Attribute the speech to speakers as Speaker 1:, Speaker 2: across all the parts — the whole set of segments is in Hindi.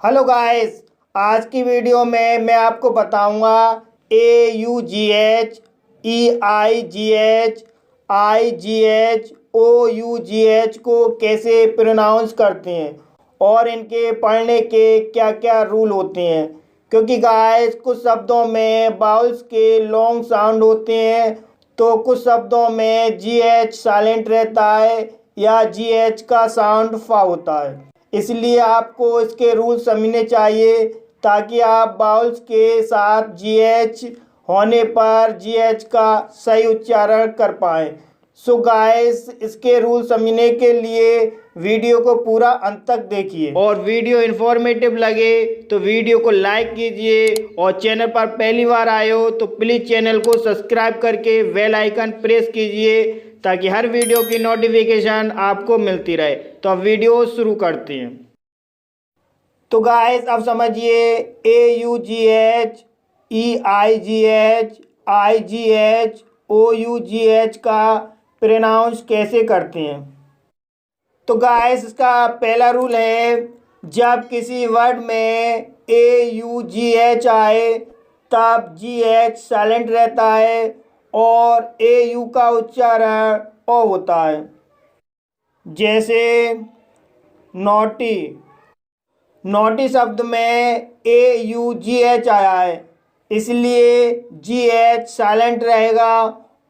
Speaker 1: हेलो गाइस, आज की वीडियो में मैं आपको बताऊंगा AUGH, EIGH, IGH, OUGH को कैसे प्रोनाउंस करते हैं और इनके पढ़ने के क्या क्या रूल होते हैं। क्योंकि गाइस कुछ शब्दों में बाउल्स के लॉन्ग साउंड होते हैं, तो कुछ शब्दों में GH साइलेंट रहता है या GH का साउंड फा होता है। इसलिए आपको इसके रूल समझने चाहिए ताकि आप बाउल्स के साथ GH होने पर GH का सही उच्चारण कर पाएँ। सो गाइस, इसके रूल समझने के लिए वीडियो को पूरा अंत तक देखिए और वीडियो इन्फॉर्मेटिव लगे तो वीडियो को लाइक कीजिए और चैनल पर पहली बार आए हो तो प्लीज़ चैनल को सब्सक्राइब करके बेल आइकन प्रेस कीजिए ताकि हर वीडियो की नोटिफिकेशन आपको मिलती रहे। तो अब वीडियो शुरू करते हैं। तो गाइस अब समझिए AUGH, EIGH, IGH, OUGH का प्रोनाउंस कैसे करते हैं। तो गाइस इसका पहला रूल है, जब किसी वर्ड में AUGH आए तब GH साइलेंट रहता है और AU का उच्चारण O होता है। जैसे नोटी, नोटी शब्द में AUGH आया है, इसलिए GH साइलेंट रहेगा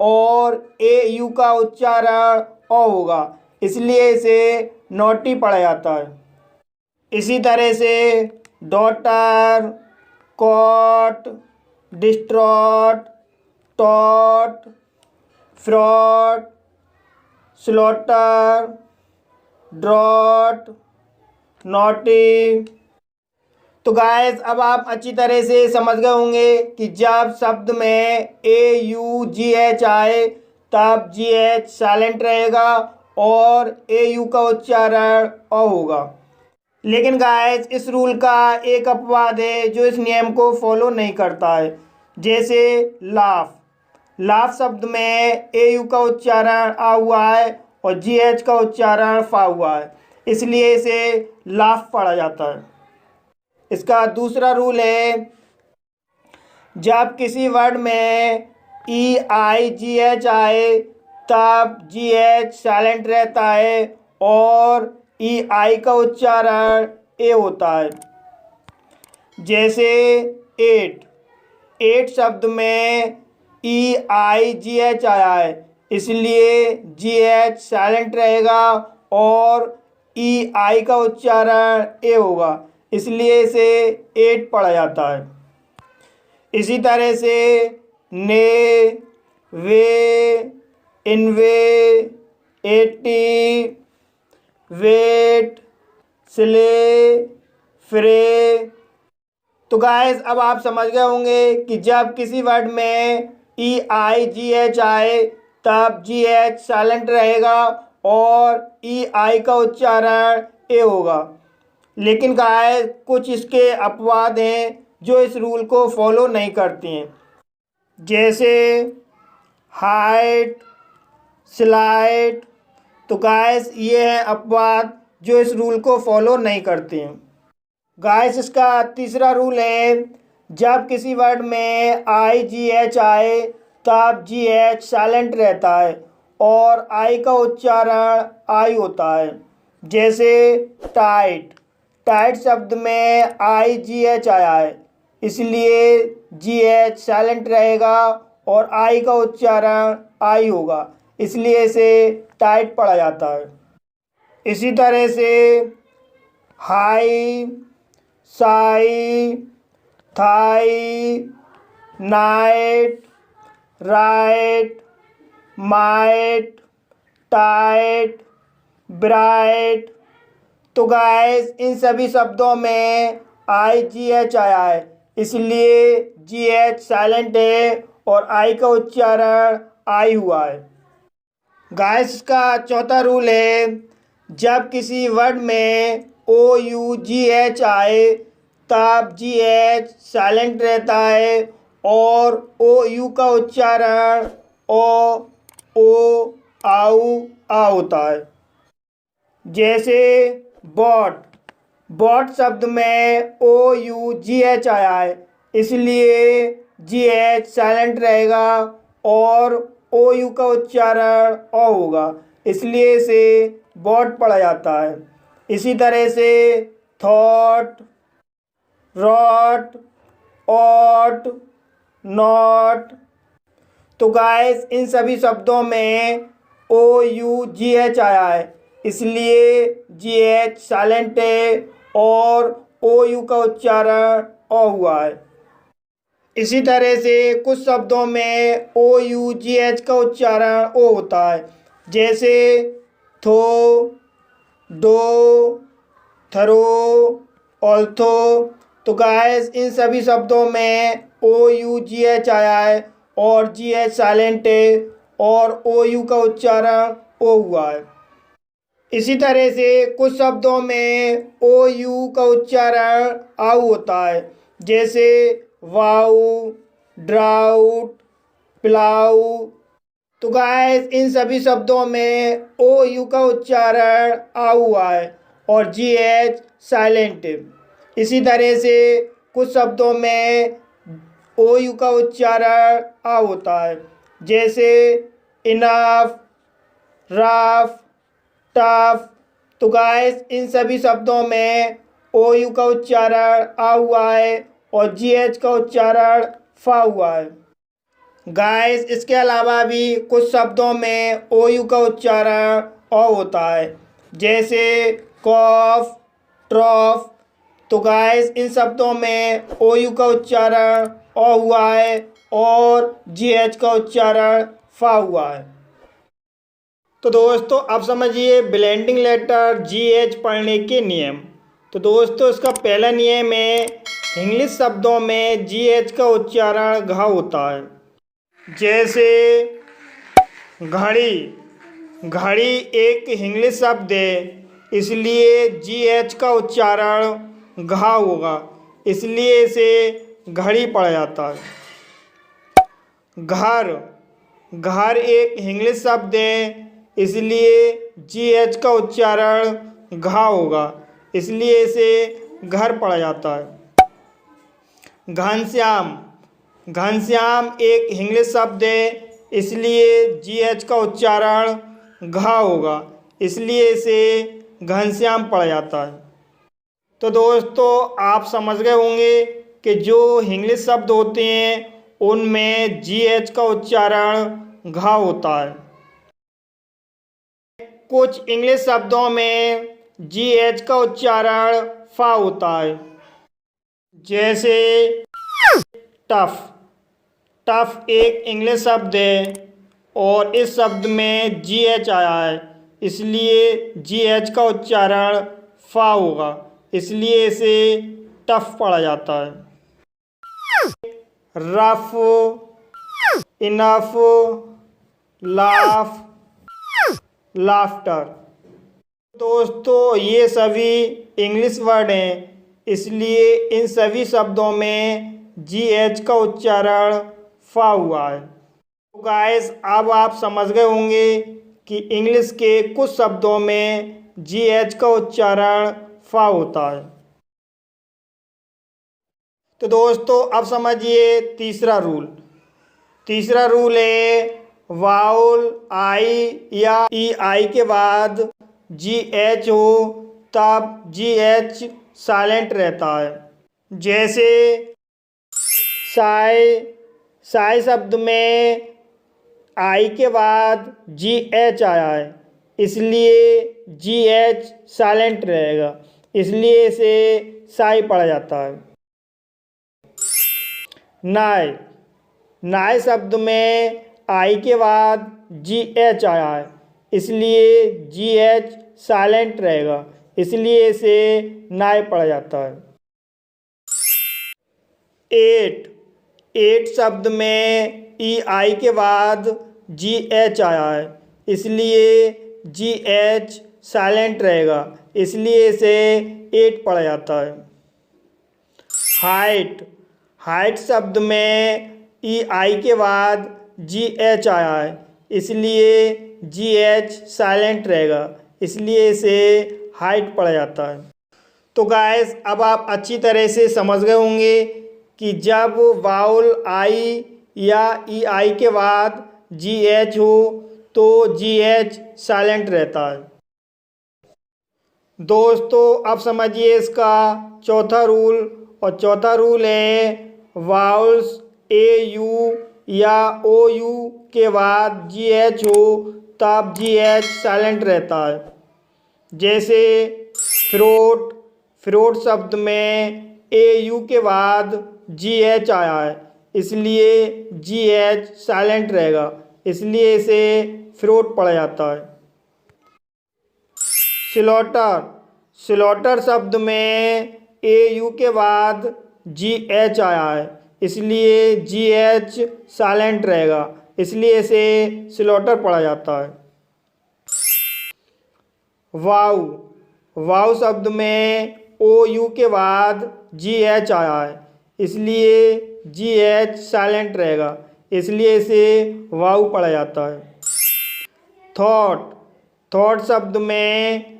Speaker 1: और AU का उच्चारण O होगा, इसलिए इसे नोटी पढ़ा जाता है। इसी तरह से daughter, caught, distraught, taught, fraught, slaughter, drought, naughty. तो गाइस अब आप अच्छी तरह से समझ गए होंगे कि जब शब्द में AUGH आए तब GH साइलेंट रहेगा और AU का उच्चारण O होगा। लेकिन गाइस इस रूल का एक अपवाद है जो इस नियम को फॉलो नहीं करता है। जैसे लाफ, लाफ शब्द में AU का उच्चारण आ हुआ है और GH का उच्चारण फा हुआ है, इसलिए इसे लाफ पढ़ा जाता है। इसका दूसरा रूल है, जब किसी वर्ड में EIGH आए तब GH साइलेंट रहता है और EI का उच्चारण A होता है। जैसे एट, एट शब्द में EIGH आया है, इसलिए GH साइलेंट रहेगा और EI का उच्चारण A होगा, इसलिए इसे एट पढ़ा जाता है। इसी तरह से ने, वे, इनवे, एटी, वेट, स्ले, फ्रे। तो गाइस अब आप समझ गए होंगे कि जब किसी वर्ड में EIGH आए तब GH साइलेंट रहेगा और EI का उच्चारण A होगा। लेकिन गाइस कुछ इसके अपवाद हैं जो इस रूल को फॉलो नहीं करती हैं। जैसे हाइट, स्लाइड। तो गाइस ये हैं अपवाद जो इस रूल को फॉलो नहीं करते हैं। गाइस इसका तीसरा रूल है, जब किसी वर्ड में IGH आए तब GH साइलेंट रहता है और I का उच्चारण I होता है। जैसे टाइट, टाइट शब्द में IGH आया है, इसलिए GH साइलेंट रहेगा और I का उच्चारण I होगा, इसलिए इसे टाइट पढ़ा जाता है। इसी तरह से high, sigh, thigh, night, right, might, tight, bright. तो गाइस इन सभी शब्दों में IGH आया है, इसलिए GH साइलेंट है और I का उच्चारण I हुआ है। गाइस का चौथा रूल है, जब किसी वर्ड में OUGH आए तब GH साइलेंट रहता है और OU का उच्चारण O, O, आउ, आ होता है। जैसे बॉट, बॉट शब्द में OUGH आया है, इसलिए GH साइलेंट रहेगा और OU का उच्चारण O होगा, इसलिए इसे बॉट पढ़ा जाता है। इसी तरह से थॉट, रॉट, ऑट, नॉट। तो गाइस इन सभी शब्दों में OUGH आया है, इसलिए GH साइलेंट है और OU का उच्चारण O हुआ है। इसी तरह से कुछ शब्दों में OUGH का उच्चारण O होता है, जैसे थो, दो, थरो, ऑल्थो। तो गाइस इन सभी शब्दों में OUGH आया है और GH साइलेंट है और OU का उच्चारण O हुआ है। इसी तरह से कुछ शब्दों में OU का उच्चारण आउ होता है, जैसे वाऊ, ड्राउट, प्लाऊ। तो गाइस इन सभी शब्दों में OU का उच्चारण आउ हुआ है और GH साइलेंट है। इसी तरह से कुछ शब्दों में OU का उच्चारण आ होता है, जैसे इनफ, रफ, टफ। तो गाइस इन सभी शब्दों में OU का उच्चारण आ हुआ है और GH का उच्चारण फा हुआ है। गाइस इसके अलावा भी कुछ शब्दों में OU का उच्चारण ओ होता है, जैसे कॉफ, ट्रॉफ। तो गाइस इन शब्दों में OU का उच्चारण ओ हुआ है और GH का उच्चारण फा हुआ है। तो दोस्तों अब समझिए ब्लेंडिंग लेटर GH पढ़ने के नियम। तो दोस्तों इसका पहला नियम है, इंग्लिश शब्दों में GH का उच्चारण घ होता है, जैसे घड़ी। घड़ी एक इंग्लिश शब्द है, इसलिए GH का उच्चारण घ होगा, इसलिए इसे घड़ी पढ़ा जाता है। घर, घर एक इंग्लिश शब्द है, इसलिए GH का उच्चारण घ होगा, इसलिए इसे घर पढ़ा जाता है। घनश्याम, घनश्याम एक इंग्लिश शब्द है, इसलिए GH का उच्चारण घ होगा, इसलिए इसे घनश्याम पढ़ा जाता है। तो दोस्तों आप समझ गए होंगे कि जो इंग्लिश शब्द होते हैं उनमें GH का उच्चारण घ होता है। कुछ इंग्लिश शब्दों में GH का उच्चारण फा होता है, जैसे टफ। टफ एक इंग्लिश शब्द है और इस शब्द में GH आया है, इसलिए GH का उच्चारण फा होगा, इसलिए इसे टफ पढ़ा जाता है। Rough, enough, laugh, laughter. दोस्तों ये सभी इंग्लिश वर्ड हैं, इसलिए इन सभी शब्दों में GH का उच्चारण फा हुआ है। तो गाइस अब आप समझ गए होंगे कि इंग्लिश के कुछ शब्दों में GH का उच्चारण फा होता है। तो दोस्तों अब समझिए तीसरा रूल। तीसरा रूल है, वाउल आई या EI के बाद GH हो तब GH साइलेंट रहता है, जैसे साई। साई शब्द में I के बाद GH आया है, इसलिए GH साइलेंट रहेगा, इसलिए इसे साई पढ़ा जाता है। नाय, नाय शब्द में I के बाद GH आया है, इसलिए GH साइलेंट रहेगा, इसलिए इसे नाय पढ़ा जाता है। एट, एट शब्द में EI के बाद GH आया है, इसलिए GH साइलेंट रहेगा, इसलिए इसे एट पढ़ा जाता है। हाइट, हाइट शब्द में EI के बाद GH आया है, इसलिए GH साइलेंट रहेगा, इसलिए इसे हाइट पढ़ा जाता है। तो गाइस अब आप अच्छी तरह से समझ गए होंगे कि जब वाउल आई या ई आई के बाद जी एच हो तो जी एच साइलेंट रहता है। दोस्तों अब समझिए इसका चौथा रूल, और चौथा रूल है वाउल्स ए यू या ओ यू के बाद जी एच हो तब जी एच साइलेंट रहता है। जैसे फ्रूट, फ्रूट शब्द में ए यू के बाद जी एच आया है, इसलिए जी एच साइलेंट रहेगा, इसलिए इसे फ्रूट पढ़ा जाता है। स्लॉटर, स्लॉटर शब्द में ए यू के बाद जी एच आया है, इसलिए जी एच साइलेंट रहेगा, इसलिए इसे स्लॉटर पढ़ा जाता है। वाव, वाव शब्द में ओ यू के बाद जी एच आया है, इसलिए जी एच साइलेंट रहेगा, इसलिए इसे वाव पढ़ा जाता है। थॉट, थॉट शब्द में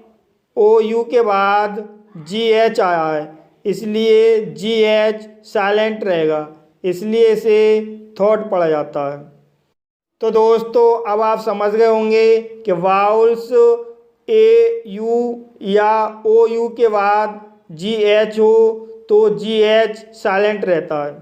Speaker 1: ओ यू के बाद जी एच आया है, इसलिए जी एच साइलेंट रहेगा, इसलिए इसे थॉट पढ़ा जाता है। तो दोस्तों अब आप समझ गए होंगे कि वाउल्स ए यू या ओ यू के बाद जी एच हो तो जी एच साइलेंट रहता है।